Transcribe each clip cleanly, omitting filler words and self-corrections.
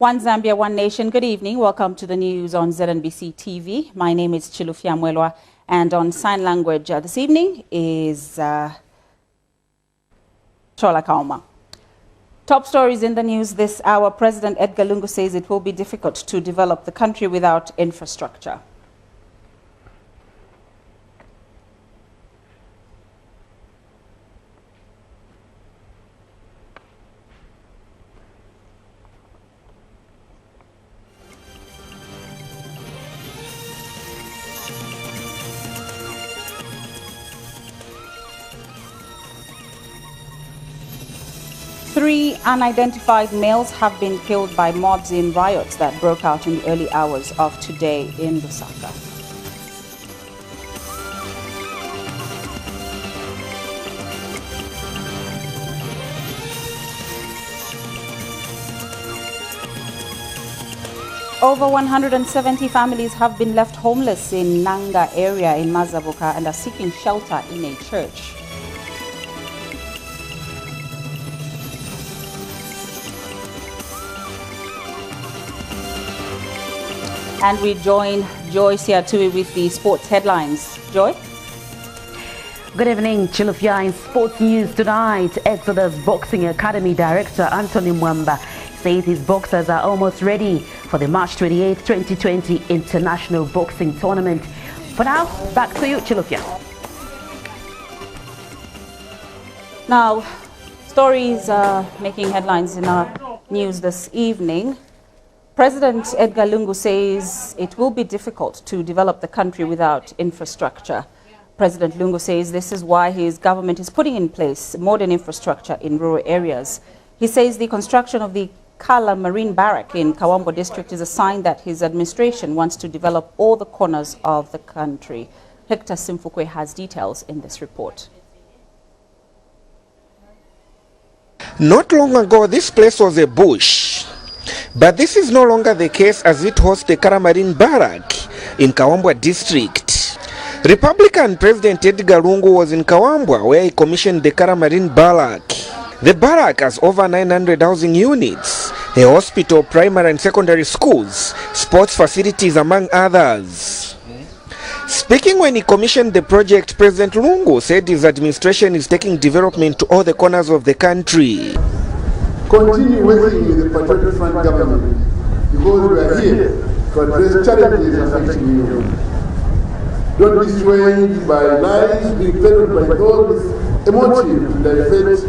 One Zambia, one nation. Good evening. Welcome to the news on ZNBC TV. My name is Chilufia Mwelwa, and on sign language this evening is Chola Kauma. Top stories in the news this hour. President Edgar Lungu says it will be difficult to develop the country without infrastructure. Three unidentified males have been killed by mobs in riots that broke out in the early hours of today in Lusaka. Over 170 families have been left homeless in Nanga area in Mazabuka and are seeking shelter in a church. And we join Joy Siatui with the sports headlines. Joy? Good evening, Chilufia. In sports news tonight, Exodus Boxing Academy Director Anthony Mwamba says his boxers are almost ready for the March 28, 2020 International Boxing Tournament. For now, back to you, Chilufia. Now, stories making headlines in our news this evening. President Edgar Lungu says it will be difficult to develop the country without infrastructure. President Lungu says this is why his government is putting in place modern infrastructure in rural areas. He says the construction of the Kala Marine Barrack in Kawambo district is a sign that his administration wants to develop all the corners of the country. Hector Simfukwe has details in this report. Not long ago, this place was a bush. But this is no longer the case as it hosts the Kala Marine Barrack in Kawambwa district. Republican President Edgar Lungu was in Kawambwa where he commissioned the Kala Marine Barrack. The barrack has over 900 housing units, a hospital, primary and secondary schools, sports facilities among others. Speaking when he commissioned the project, President Lungu said his administration is taking development to all the corners of the country. Continue working with the Patriotic Front government because we are here to address challenges affecting you. Don't be swayed by lies being peddled by those emotive to divert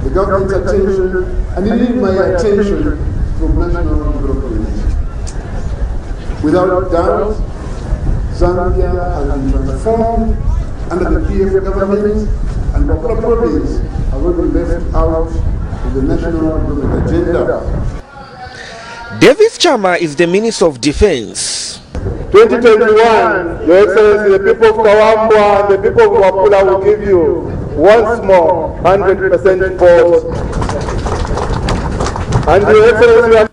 the government's attention and lead my attention from national development. Without doubt, Zambia has been transformed under the PF government, and popular province are going to be left out the national development agenda. Davis Chama is the Minister of Defense. 2021, Your Excellency, the people of Kawambwa and the people of Wapula will give you once more 100% vote. And Your Excellency,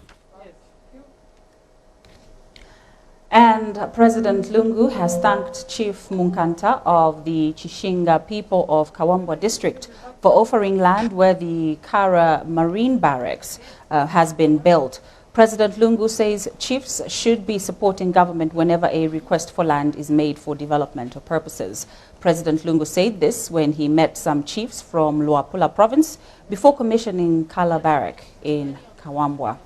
and President Lungu has thanked Chief Munkanta of the Chishinga people of Kawambwa district for offering land where the Kara Marine Barracks has been built. President Lungu says chiefs should be supporting government whenever a request for land is made for developmental purposes. President Lungu said this when he met some chiefs from Luapula province before commissioning Kala Barrack in Kawambwa.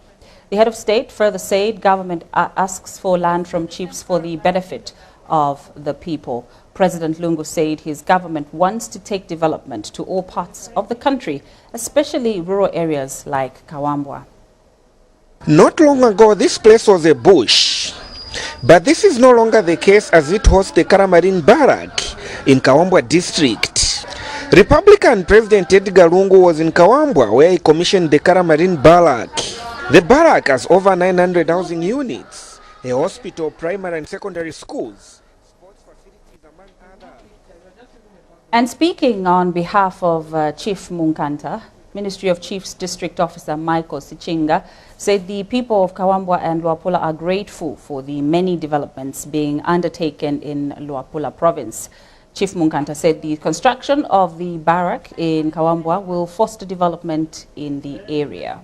The head of state further said government asks for land from chiefs for the benefit of the people. President Lungu said his government wants to take development to all parts of the country, especially rural areas like Kawambwa. Not long ago, this place was a bush. But this is no longer the case as it hosts the Kala Marine Barrack in Kawambwa district. Republican President Edgar Lungu was in Kawambwa where he commissioned the Kala Marine Barrack. The barrack has over 900 housing units, a hospital, primary and secondary schools, sports facilities among others. And speaking on behalf of Chief Munkanta, Ministry of Chiefs District Officer Michael Sichinga said the people of Kawambwa and Luapula are grateful for the many developments being undertaken in Luapula province. Chief Munkanta said the construction of the barrack in Kawambwa will foster development in the area.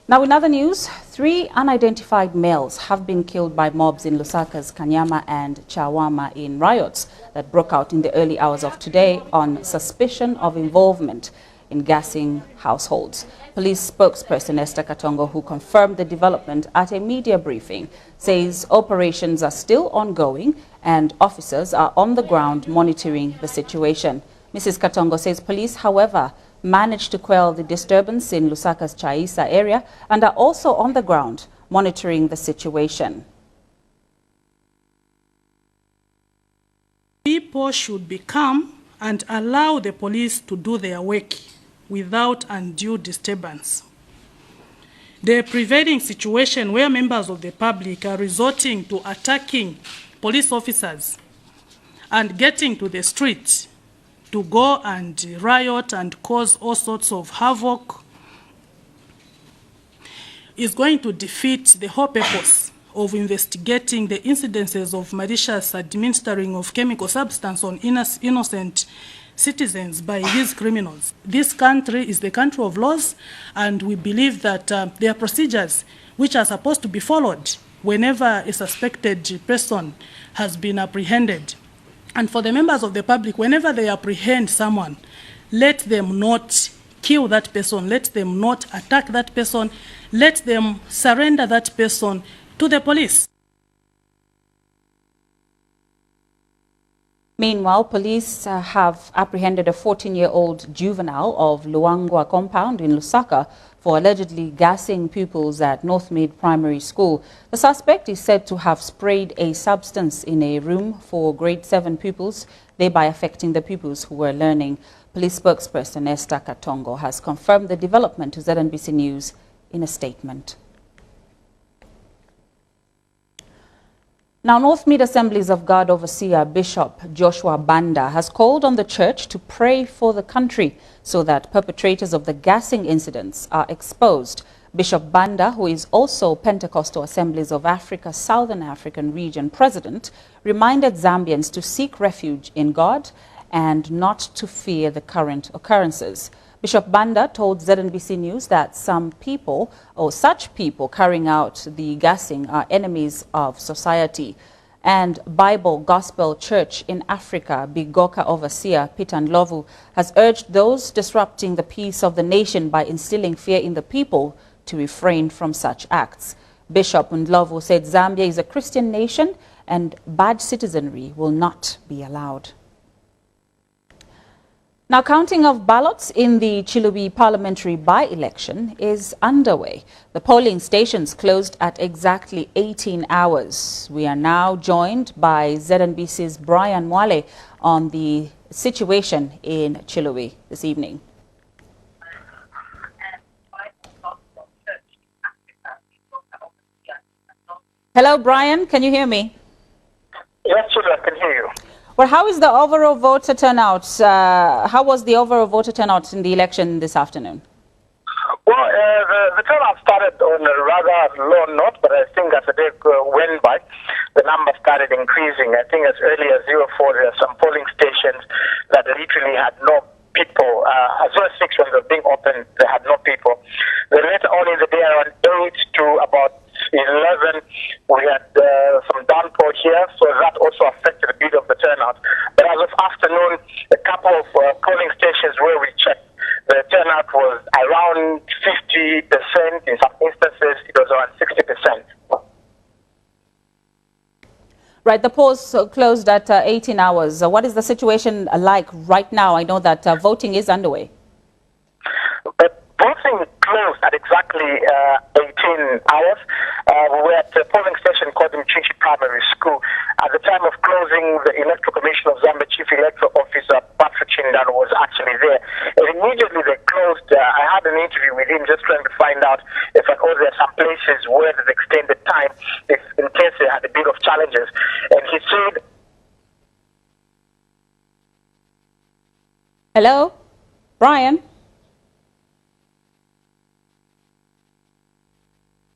Now, in other news, 3 unidentified males have been killed by mobs in Lusaka's Kanyama and Chawama in riots that broke out in the early hours of today on suspicion of involvement in gassing households. Police spokesperson Esther Katongo, who confirmed the development at a media briefing, says operations are still ongoing and officers are on the ground monitoring the situation. Mrs. Katongo says police, however, managed to quell the disturbance in Lusaka's Chaisa area and are also on the ground monitoring the situation. People should be calm and allow the police to do their work without undue disturbance. The prevailing situation where members of the public are resorting to attacking police officers and getting to the streets to go and riot and cause all sorts of havoc is going to defeat the whole purpose of investigating the incidences of malicious administering of chemical substance on innocent citizens by these criminals. This country is the country of laws, and we believe that there are procedures which are supposed to be followed whenever a suspected person has been apprehended. And for the members of the public, whenever they apprehend someone, let them not kill that person, let them not attack that person, let them surrender that person to the police. Meanwhile, police have apprehended a 14-year-old juvenile of Luangwa compound in Lusaka for allegedly gassing pupils at Northmead Primary School. The suspect is said to have sprayed a substance in a room for grade 7 pupils, thereby affecting the pupils who were learning. Police spokesperson Esther Katongo has confirmed the development to ZNBC News in a statement. Now, Northmead Assemblies of God Overseer Bishop Joshua Banda has called on the church to pray for the country so that perpetrators of the gassing incidents are exposed. Bishop Banda, who is also Pentecostal Assemblies of Africa Southern African Region President, reminded Zambians to seek refuge in God and not to fear the current occurrences. Bishop Banda told ZNBC News that some people, or such people carrying out the gassing, are enemies of society. And Bible Gospel Church in Africa, Bigoka Overseer Peter Ndlovu, has urged those disrupting the peace of the nation by instilling fear in the people to refrain from such acts. Bishop Ndlovu said Zambia is a Christian nation and bad citizenry will not be allowed. Now, counting of ballots in the Chilubi Parliamentary by-election is underway. The polling stations closed at exactly 18 hours. We are now joined by ZNBC's Brian Mwale on the situation in Chilubi this evening. Hello, Brian. Can you hear me? Yes, I can hear you. Well, how is the overall voter turnout? How was the overall voter turnout in the election this afternoon? Well, the turnout started on a rather low note, but I think as the day went by, the number started increasing. I think as early as 04, there are some polling stations that literally had no people. As well as 6 when they were being opened, they had no people. Then later on in the day, around 8 to about 11, we had some downpour here, so that also affected a bit of the turnout. But as of afternoon, a couple of polling stations where we checked, the turnout was around 50%. In some instances, it was around 60%. Right, the polls closed at 18 hours. What is the situation like right now? I know that voting is underway. Voting closed at exactly 18 hours. We were at a polling station called Mchinchi Primary School. At the time of closing, the Electoral Commission of Zambia Chief Electoral Officer Patrick Chindan was actually there. And immediately they closed. I had an interview with him just trying to find out if there are some places where there's extended time, if in case they had a bit of challenges. And he said... Hello? Brian?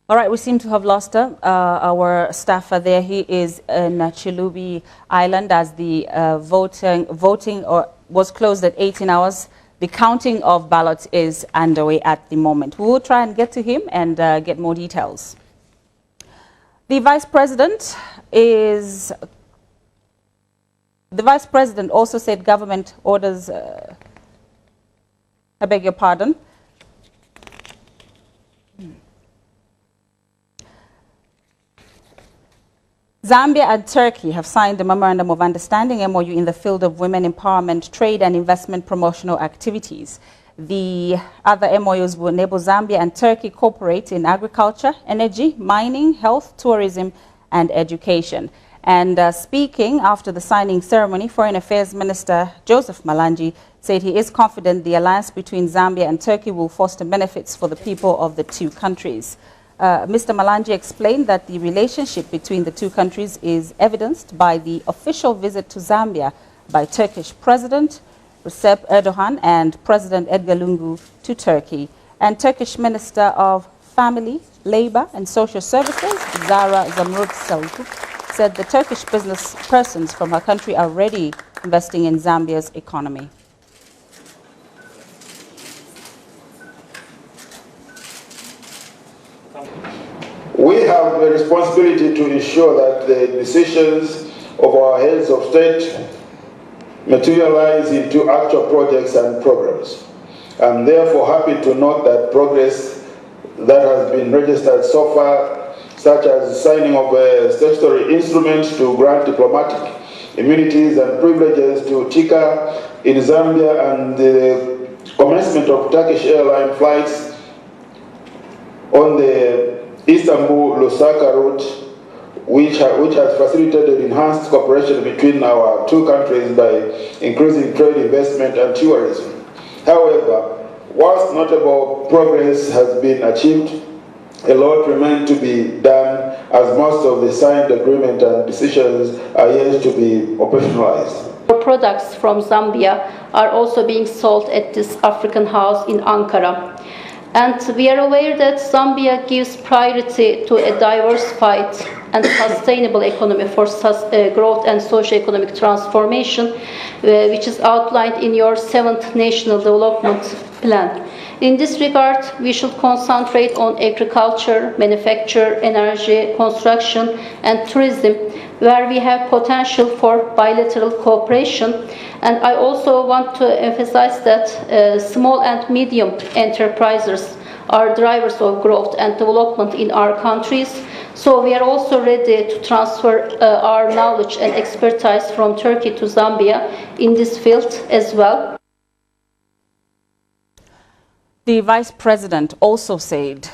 All right, we seem to have lost our staffer there. He is in Chilubi Island as the voting was closed at 18 hours. The counting of ballots is underway at the moment. We will try and get to him and get more details. The Vice President also said government orders, I beg your pardon. Zambia and Turkey have signed a Memorandum of Understanding, MOU, in the field of women empowerment, trade and investment promotional activities. The other MOUs will enable Zambia and Turkey cooperate in agriculture, energy, mining, health, tourism and education. And speaking after the signing ceremony, Foreign Affairs Minister Joseph Malanji said he is confident the alliance between Zambia and Turkey will foster benefits for the people of the two countries. Mr. Malanji explained that the relationship between the two countries is evidenced by the official visit to Zambia by Turkish President Recep Erdogan and President Edgar Lungu to Turkey. And Turkish Minister of Family, Labor and Social Services, Zara Zamrud said the Turkish business persons from her country are already investing in Zambia's economy. We have a responsibility to ensure that the decisions of our heads of state materialize into actual projects and programs. I'm therefore happy to note that progress that has been registered so far, such as signing of statutory instruments to grant diplomatic immunities and privileges to TICA in Zambia, and the commencement of Turkish airline flights on the Istanbul-Lusaka route, which has facilitated enhanced cooperation between our two countries by increasing trade, investment and tourism. However, whilst notable progress has been achieved, a lot remains to be done, as most of the signed agreement and decisions are yet to be operationalized. Products from Zambia are also being sold at this African house in Ankara. And we are aware that Zambia gives priority to a diversified and sustainable economy for growth and socio-economic transformation, which is outlined in your 7th National Development Plan. In this regard, we should concentrate on agriculture, manufacture, energy, construction, and tourism, where we have potential for bilateral cooperation. And I also want to emphasize that small and medium enterprises are drivers of growth and development in our countries. So we are also ready to transfer our knowledge and expertise from Turkey to Zambia in this field as well. The Vice President also said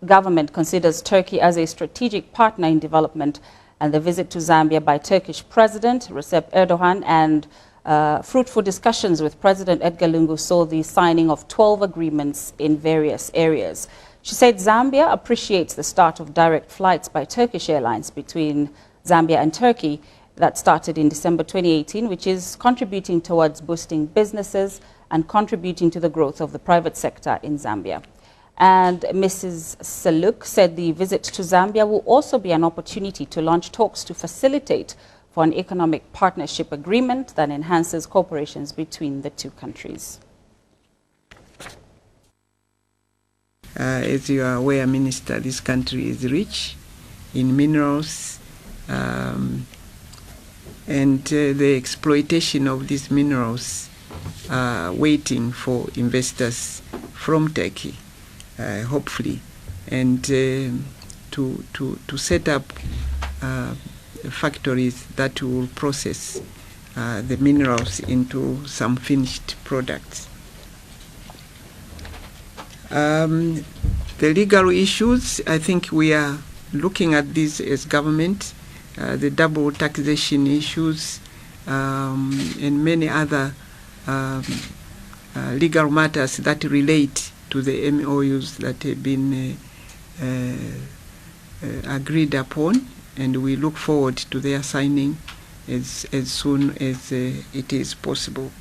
government considers Turkey as a strategic partner in development, and the visit to Zambia by Turkish President Recep Erdogan and fruitful discussions with President Edgar Lungu saw the signing of 12 agreements in various areas. She said Zambia appreciates the start of direct flights by Turkish Airlines between Zambia and Turkey that started in December 2018, which is contributing towards boosting businesses and contributing to the growth of the private sector in Zambia. And Mrs. Saluk said the visit to Zambia will also be an opportunity to launch talks to facilitate for an economic partnership agreement that enhances cooperations between the two countries. As you are aware, Minister, this country is rich in minerals, and the exploitation of these minerals are waiting for investors from Turkey, hopefully, and to set up factories that will process the minerals into some finished products. The legal issues, I think we are looking at this as government, the double taxation issues, and many other legal matters that relate to the MOUs that have been agreed upon, and we look forward to their signing as soon as it is possible.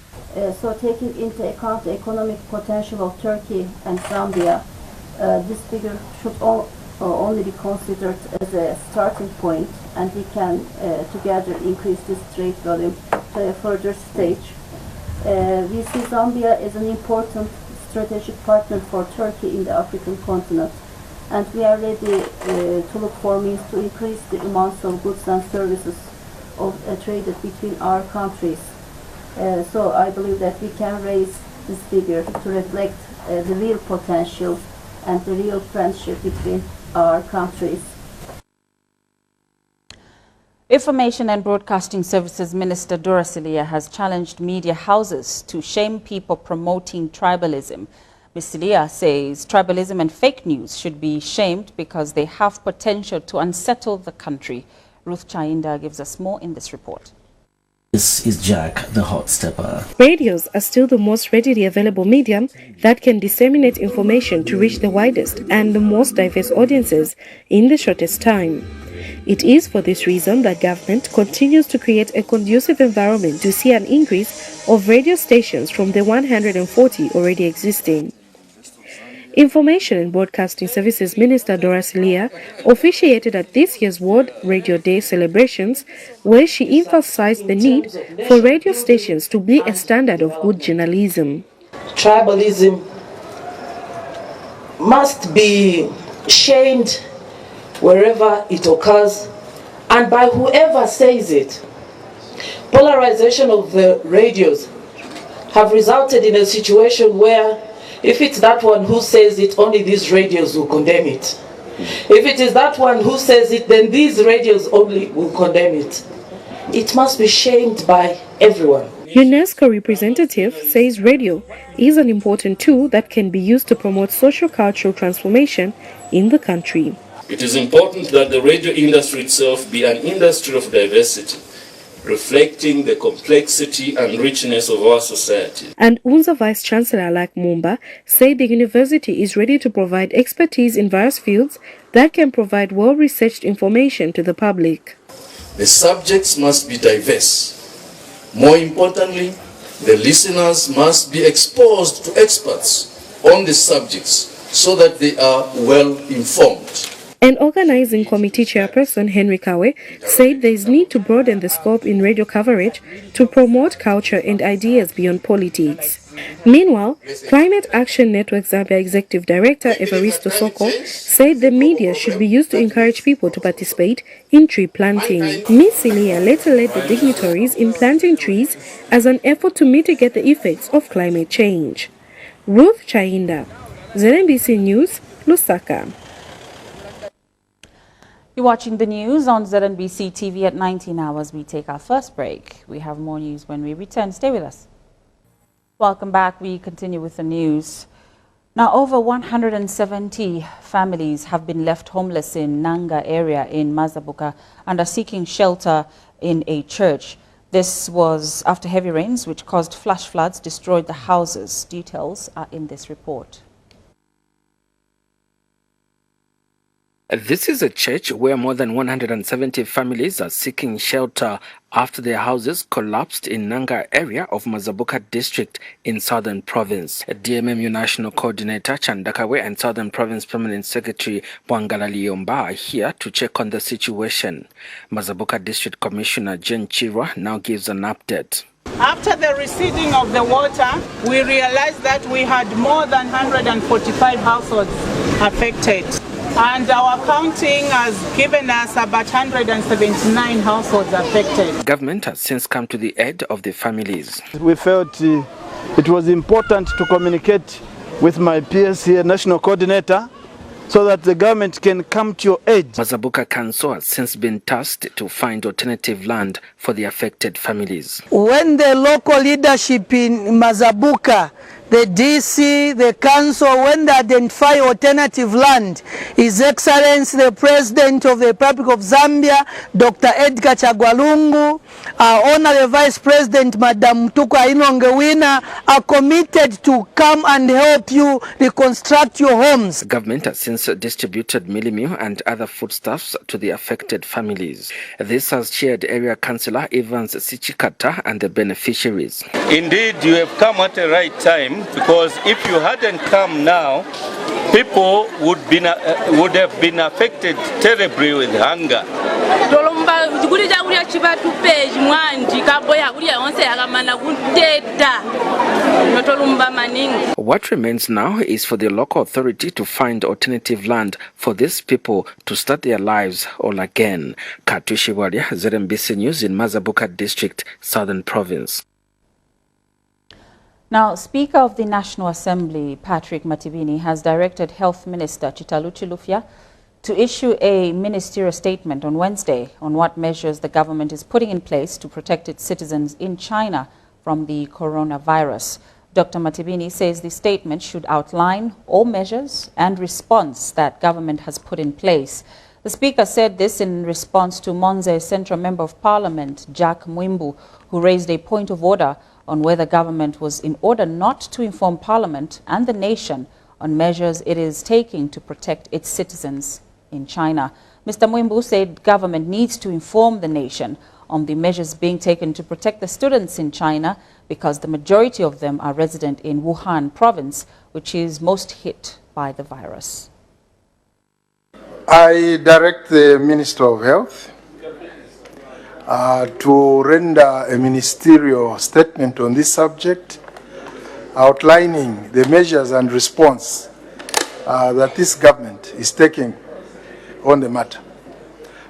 So taking into account the economic potential of Turkey and Zambia, this figure should only be considered as a starting point, and we can together increase this trade volume to a further stage. We see Zambia as an important strategic partner for Turkey in the African continent, and we are ready to look for means to increase the amounts of goods and services traded between our countries. So I believe that we can raise this figure to reflect the real potential and the real friendship between our countries. Information and Broadcasting Services Minister Dora Silia has challenged media houses to shame people promoting tribalism. Ms. Silia says tribalism and fake news should be shamed because they have potential to unsettle the country. Ruth Chainda gives us more in this report. This is Jack, the hot stepper. Radios are still the most readily available medium that can disseminate information to reach the widest and the most diverse audiences in the shortest time. It is for this reason that government continues to create a conducive environment to see an increase of radio stations from the 140 already existing. Information and Broadcasting Services Minister Dora Silia officiated at this year's World Radio Day celebrations, where she emphasized the need for radio stations to be a standard of good journalism. Tribalism must be shamed wherever it occurs and by whoever says it. Polarization of the radios have resulted in a situation where if it's that one who says it, only these radios will condemn it. If it is that one who says it, then these radios only will condemn it. It must be shamed by everyone. UNESCO representative says radio is an important tool that can be used to promote socio-cultural transformation in the country. It is important that the radio industry itself be an industry of diversity, reflecting the complexity and richness of our society. And UNZA Vice-Chancellor Alak Mumba said the university is ready to provide expertise in various fields that can provide well-researched information to the public. The subjects must be diverse. More importantly, the listeners must be exposed to experts on the subjects so that they are well informed. An organizing committee chairperson, Henry Kawe, said there is need to broaden the scope in radio coverage to promote culture and ideas beyond politics. Meanwhile, Climate Action Network Zambia Executive Director Evaristo Soko said the media should be used to encourage people to participate in tree planting. Ms. Silia later led the dignitaries in planting trees as an effort to mitigate the effects of climate change. Ruth Chainda, ZNBC News, Lusaka. You're watching the news on ZNBC TV at 19 hours. We take our first break. We have more news when we return. Stay with us. Welcome back. We continue with the news. Now, over 170 families have been left homeless in Nanga area in Mazabuka and are seeking shelter in a church. This was after heavy rains which caused flash floods, destroyed the houses. Details are in this report. This is a church where more than 170 families are seeking shelter after their houses collapsed in Nanga area of Mazabuka district in Southern Province. DMMU National Coordinator Chandakawe and Southern Province Permanent Secretary Bwangala Liomba are here to check on the situation. Mazabuka District Commissioner Jen Chirwa now gives an update. After the receding of the water, we realized that we had more than 145 households affected. And our counting has given us about 179 households affected. Government has since come to the aid of the families. We felt it was important to communicate with my peers here, National Coordinator, so that the government can come to your aid. Mazabuka Council has since been tasked to find alternative land for the affected families. When the local leadership in Mazabuka, the DC, the council, when they identify alternative land, His Excellency the President of the Republic of Zambia, Dr. Edgar Chagwalungu, our Honorable Vice President, Madam Mtukwa Inongewina, are committed to come and help you reconstruct your homes. The government has since distributed milimew and other foodstuffs to the affected families. This has cheered Area Councillor Evans Sichikata and the beneficiaries. Indeed, you have come at the right time, because if you hadn't come now, people would have been affected terribly with hunger. What remains now is for the local authority to find alternative land for these people to start their lives all again. Katushi Walia, ZNBC News in Mazabuka District, Southern Province. Now, Speaker of the National Assembly, Patrick Matibini, has directed Health Minister Chitalu Chilufya to issue a ministerial statement on Wednesday on what measures the government is putting in place to protect its citizens in China from the coronavirus. Dr. Matibini says the statement should outline all measures and response that government has put in place. The Speaker said this in response to Monze Central Member of Parliament, Jack Mwimbu, who raised a point of order on whether government was in order not to inform Parliament and the nation on measures it is taking to protect its citizens in China. Mr. Mwimbu said government needs to inform the nation on the measures being taken to protect the students in China because the majority of them are resident in Wuhan province, which is most hit by the virus. I direct the Minister of Health to render a ministerial statement on this subject, outlining the measures and response that this government is taking on the matter.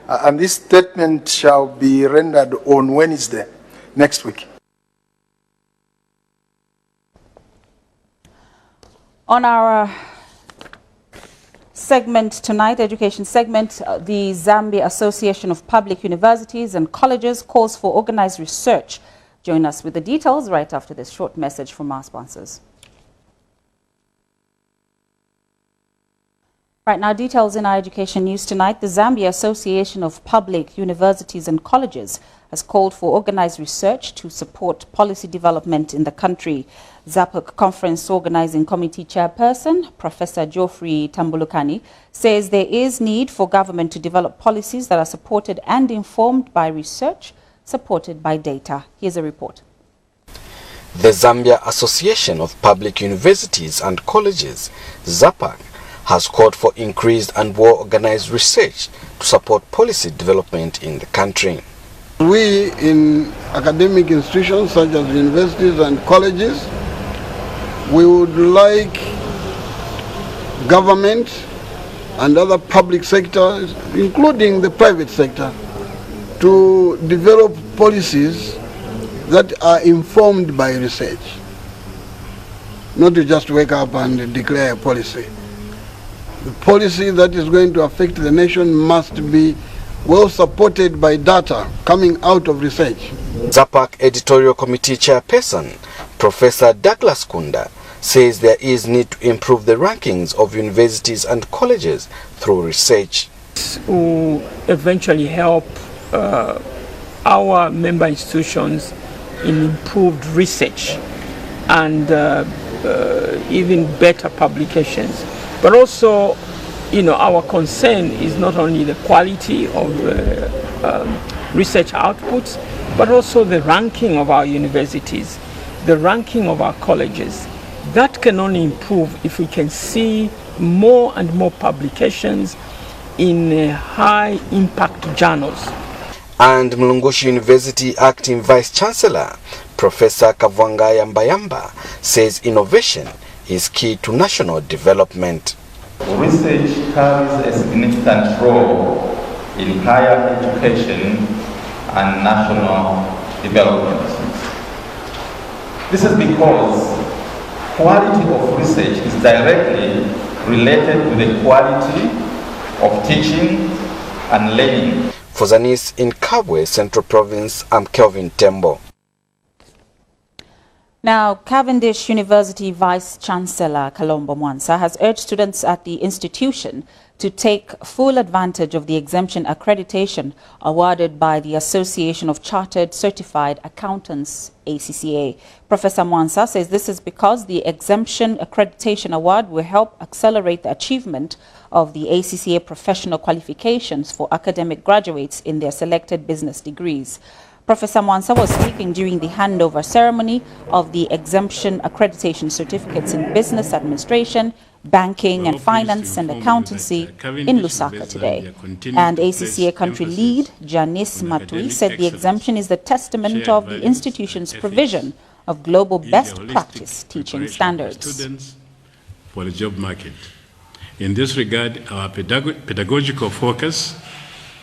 And this statement shall be rendered on Wednesday next week. On our segment tonight, education segment, the Zambia Association of Public Universities and Colleges calls for organized research. Join us with the details right after this short message from our sponsors. Right now, details in our education news tonight. The Zambia Association of Public Universities and Colleges has called for organized research to support policy development in the country. ZAPUC Conference Organizing Committee Chairperson, Professor Geoffrey Tambulukani, says there is need for government to develop policies that are supported and informed by research, supported by data. Here's a report. The Zambia Association of Public Universities and Colleges, ZAPUC, has called for increased and more organized research to support policy development in the country. We in academic institutions such as universities and colleges, we would like government and other public sectors, including the private sector, to develop policies that are informed by research, not to just wake up and declare a policy. The policy that is going to affect the nation must be well supported by data coming out of research. ZAPUC Editorial Committee Chairperson, Professor Douglas Kunda, says there is need to improve the rankings of universities and colleges through research. This will eventually help our member institutions in improved research and even better publications. But also, our concern is not only the quality of research outputs, but also the ranking of our universities, the ranking of our colleges. That can only improve if we can see more and more publications in high impact journals. And Mlungushi University Acting Vice Chancellor, Professor Kavwanga Mbayamba, says innovation is key to national development. Research carries a significant role in higher education and national development. This is because quality of research is directly related to the quality of teaching and learning. For Zanis in Kabwe, Central Province, I'm Kelvin Tembo. Now, Cavendish University Vice Chancellor Kalombo Mwansa has urged students at the institution to take full advantage of the exemption accreditation awarded by the Association of Chartered Certified Accountants, ACCA. Professor Mwansa says this is because the exemption accreditation award will help accelerate the achievement of the ACCA professional qualifications for academic graduates in their selected business degrees. Professor Mwansa was speaking during the handover ceremony of the exemption accreditation certificates in business administration, banking and finance and accountancy in Lusaka today. And ACCA country lead Janice Matui said the exemption is the testament of the institution's provision of global best practice teaching standards. For the job market. In this regard, our pedagogical focus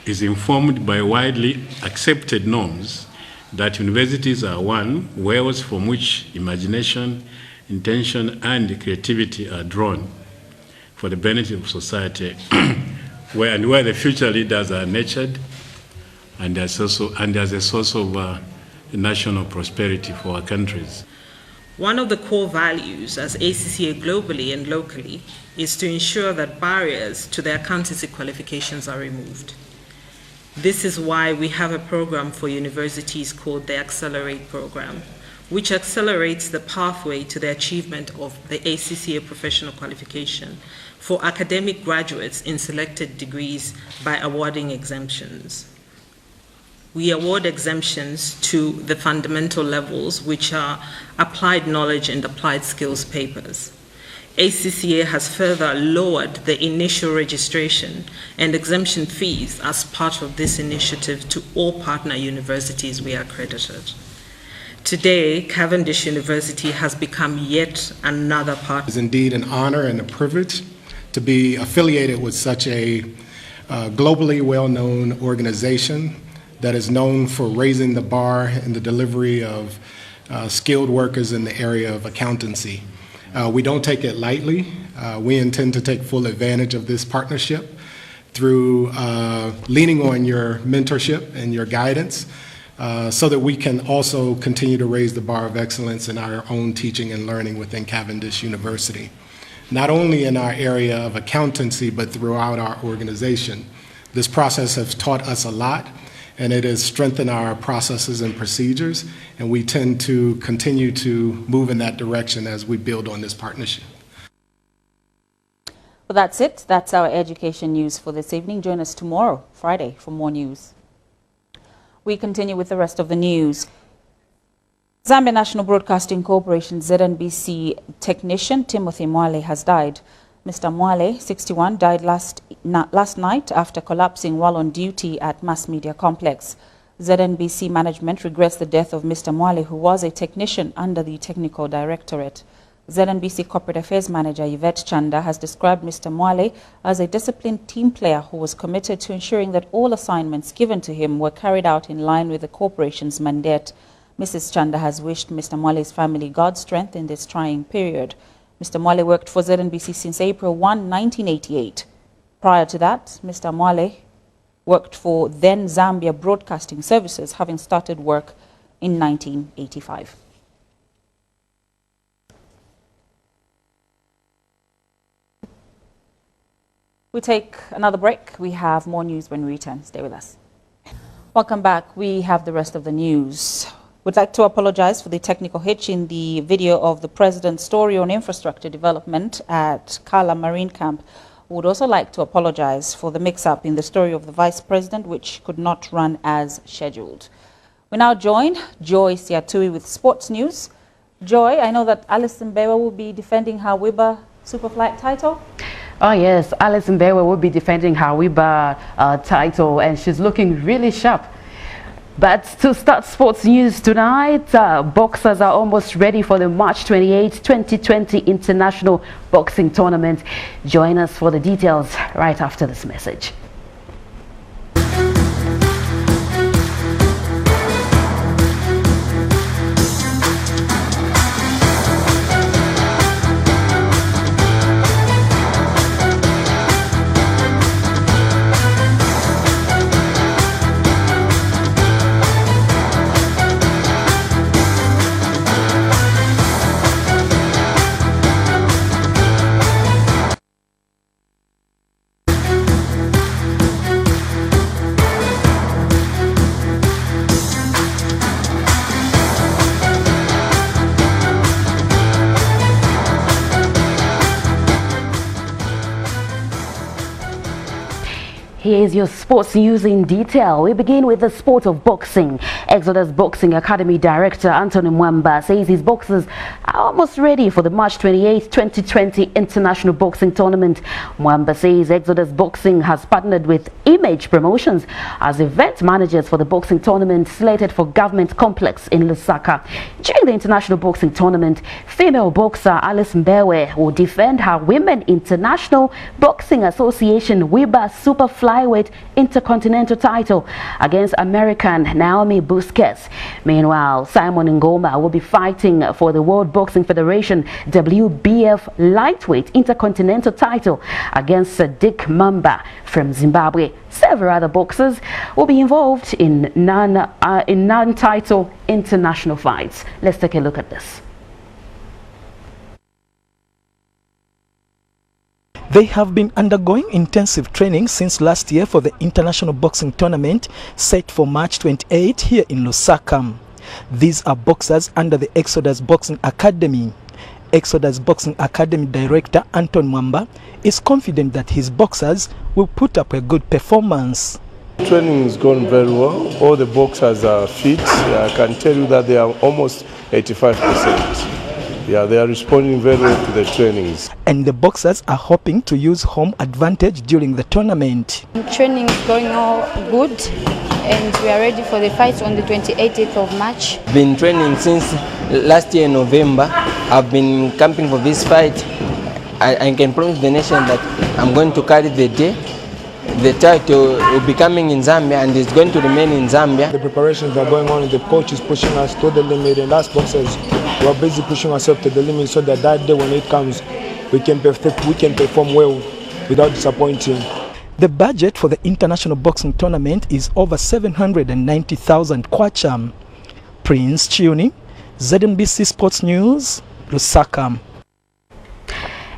is informed by widely accepted norms that universities are wells from which imagination, intention, and creativity are drawn for the benefit of society, where the future leaders are nurtured, and as a source of national prosperity for our countries. One of the core values as ACCA globally and locally is to ensure that barriers to their accountancy qualifications are removed. This is why we have a program for universities called the Accelerate Program, which accelerates the pathway to the achievement of the ACCA professional qualification for academic graduates in selected degrees by awarding exemptions. We award exemptions to the fundamental levels, which are applied knowledge and applied skills papers. ACCA has further lowered the initial registration and exemption fees as part of this initiative to all partner universities we are accredited. Today, Cavendish University has become yet another partner. It is indeed an honor and a privilege to be affiliated with such a globally well-known organization that is known for raising the bar in the delivery of skilled workers in the area of accountancy. We don't take it lightly. We intend to take full advantage of this partnership through leaning on your mentorship and your guidance so that we can also continue to raise the bar of excellence in our own teaching and learning within Cavendish University. Not only in our area of accountancy, but throughout our organization. This process has taught us a lot, and it has strengthened our processes and procedures, and we tend to continue to move in that direction as we build on this partnership. Well, that's it. That's our education news for this evening. Join us tomorrow, Friday, for more news. We continue with the rest of the news. Zambia National Broadcasting Corporation ZNBC technician Timothy Mwale has died. Mr. Mwale, 61, died last night after collapsing while on duty at Mass Media Complex. ZNBC management regrets the death of Mr. Mwale, who was a technician under the Technical Directorate. ZNBC Corporate Affairs Manager Yvette Chanda has described Mr. Mwale as a disciplined team player who was committed to ensuring that all assignments given to him were carried out in line with the corporation's mandate. Mrs. Chanda has wished Mr. Mwale's family God's strength in this trying period. Mr. Mwale worked for ZNBC since April 1, 1988. Prior to that, Mr. Mwale worked for then Zambia Broadcasting Services, having started work in 1985. We take another break. We have more news when we return. Stay with us. Welcome back. We have the rest of the news. We'd like to apologize for the technical hitch in the video of the President's story on infrastructure development at Kala Marine Camp. We would also like to apologize for the mix-up in the story of the Vice President, which could not run as scheduled. We now join Joy Siatui with sports news. Joy, I know that Alison Bewa will be defending her WIBA Superflight title. Oh yes, Alison Bewa will be defending her WIBA title, and she's looking really sharp. But to start sports news tonight, boxers are almost ready for the March 28, 2020 International Boxing Tournament. Join us for the details right after this message. here's your sports news in detail. We begin with the sport of boxing. Exodus Boxing Academy Director Anthony Mwamba says his boxers are almost ready for the March 28, 2020 International Boxing Tournament. Mwamba says Exodus Boxing has partnered with Image Promotions as event managers for the boxing tournament slated for Government Complex in Lusaka. During the International Boxing Tournament, female boxer Alice Mbewe will defend her Women International Boxing Association WIBA Super Flyweight Intercontinental title against American Naomi Busquets. Meanwhile, Simon Ngoma will be fighting for the World Boxing Federation WBF Lightweight Intercontinental title against Sadiq Mamba from Zimbabwe. Several other boxers will be involved in non-title international fights. Let's take a look at this. They have been undergoing intensive training since last year for the International Boxing Tournament set for March 28 here in Lusaka. These are boxers under the Exodus Boxing Academy. Exodus Boxing Academy Director Anton Mwamba is confident that his boxers will put up a good performance. Training has gone very well. All the boxers are fit. I can tell you that they are almost 85%. Yeah, they are responding very well to the trainings. And the boxers are hoping to use home advantage during the tournament. Training is going all good and we are ready for the fight on the 28th of March. Been training since last year in November. I've been camping for this fight. I can promise the nation that I'm going to carry the day. The title will be coming in Zambia and it's going to remain in Zambia. The preparations are going on. The coach is pushing us to the limit, and us boxers, we are busy pushing ourselves to the limit so that that day when it comes, we can perform well without disappointing. The budget for the International Boxing Tournament is over 790,000 kwacha. Prince Chiuni, ZNBC Sports News, Lusaka.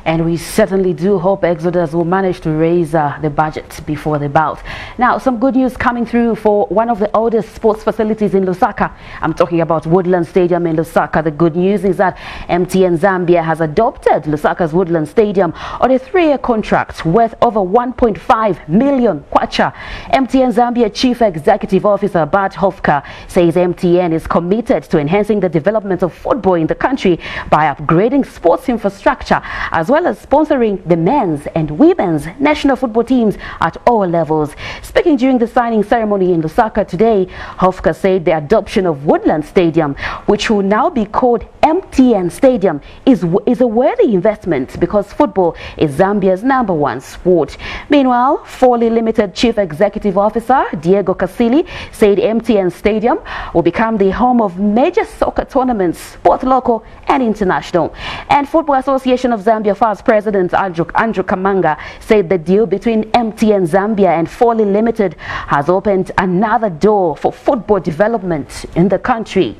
And we certainly do hope Exodus will manage to raise the budget before the bout. Now, some good news coming through for one of the oldest sports facilities in Lusaka. I'm talking about Woodland Stadium in Lusaka. The good news is that MTN Zambia has adopted Lusaka's Woodland Stadium on a 3-year contract worth over 1.5 million kwacha. MTN Zambia Chief Executive Officer Bart Hofka says MTN is committed to enhancing the development of football in the country by upgrading sports infrastructure as well as sponsoring the men's and women's national football teams at all levels. Speaking during the signing ceremony in Lusaka today, Hofka said the adoption of Woodland Stadium, which will now be called MTN Stadium, is a worthy investment because football is Zambia's #1 sport. Meanwhile, Foley Limited Chief Executive Officer Diego Casili said MTN Stadium will become the home of major soccer tournaments, both local and international. And Football Association of Zambia First President Andrew Kamanga said the deal between MTN Zambia and Foley Limited has opened another door for football development in the country.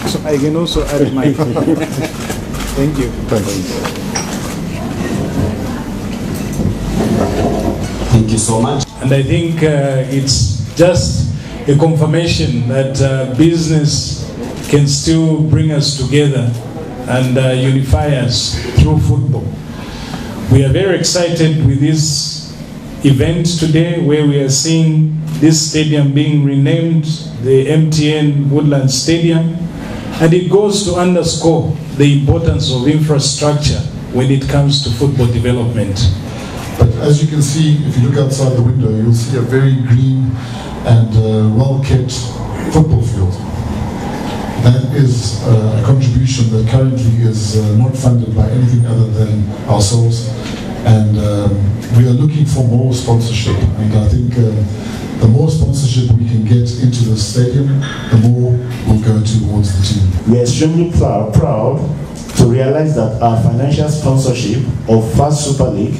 So I can also add my thank you. Thank you so much. And I think it's just a confirmation that business can still bring us together and unify us through football. We are very excited with this event today where we are seeing this stadium being renamed the MTN Woodland Stadium. And it goes to underscore the importance of infrastructure when it comes to football development. But as you can see, if you look outside the window, you'll see a very green and well-kept football field. That is a contribution that currently is not funded by anything other than ourselves. And we are looking for more sponsorship. And I think the more sponsorship we can get into the stadium, the more will go towards the team. We are extremely proud to realize that our financial sponsorship of First Super League,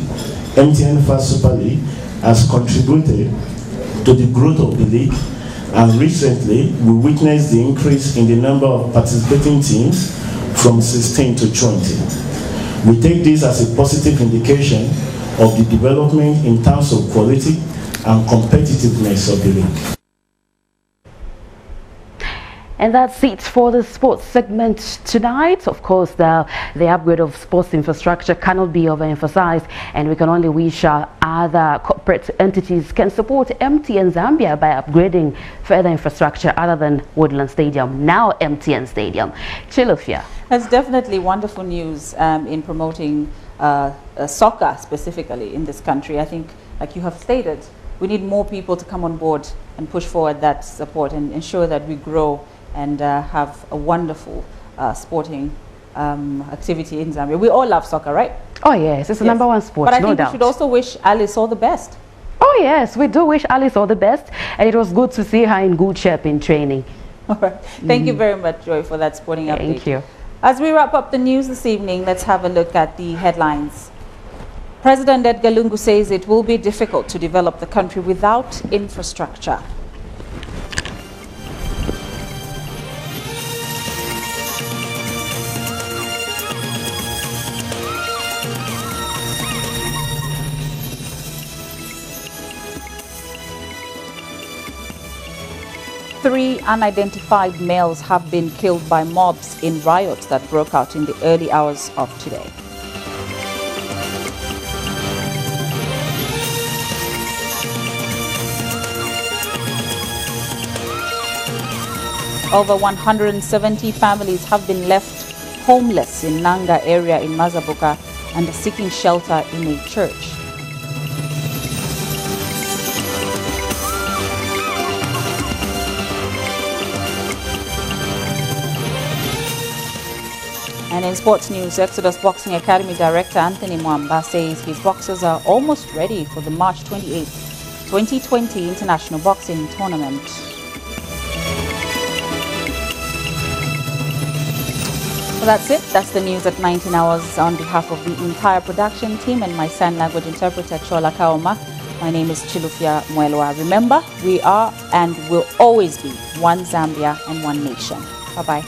MTN First Super League, has contributed to the growth of the league, and recently we witnessed the increase in the number of participating teams from 16 to 20. We take this as a positive indication of the development in terms of quality and competitiveness of the league. And that's it for the sports segment tonight. Of course, the upgrade of sports infrastructure cannot be overemphasized, and we can only wish other corporate entities can support MTN Zambia by upgrading further infrastructure other than Woodland Stadium, now MTN Stadium. Chilufya. That's definitely wonderful news in promoting soccer specifically in this country. I think, like you have stated, we need more people to come on board and push forward that support and ensure that we grow and have a wonderful sporting activity in Zambia. We all love soccer, right? Oh yes, it's the number one sport, but I no think doubt. we should also wish Alice all the best. Oh yes, we do wish Alice all the best, and it was good to see her in good shape in training. All right. Thank you very much, Joy, for that sporting update. Thank you. As we wrap up the news this evening, let's have a look at the headlines. President Edgar Lungu says it will be difficult to develop the country without infrastructure. Three unidentified males have been killed by mobs in riots that broke out in the early hours of today. Over 170 families have been left homeless in Nanga area in Mazabuka and are seeking shelter in a church. And in sports news, Exodus Boxing Academy Director Anthony Mwamba says his boxers are almost ready for the March 28, 2020 International Boxing Tournament. Well, that's it. That's the news at 19 hours. On behalf of the entire production team and my sign language interpreter, Chola Kaoma, my name is Chilufya Mwelwa. Remember, we are and will always be one Zambia and one nation. Bye-bye.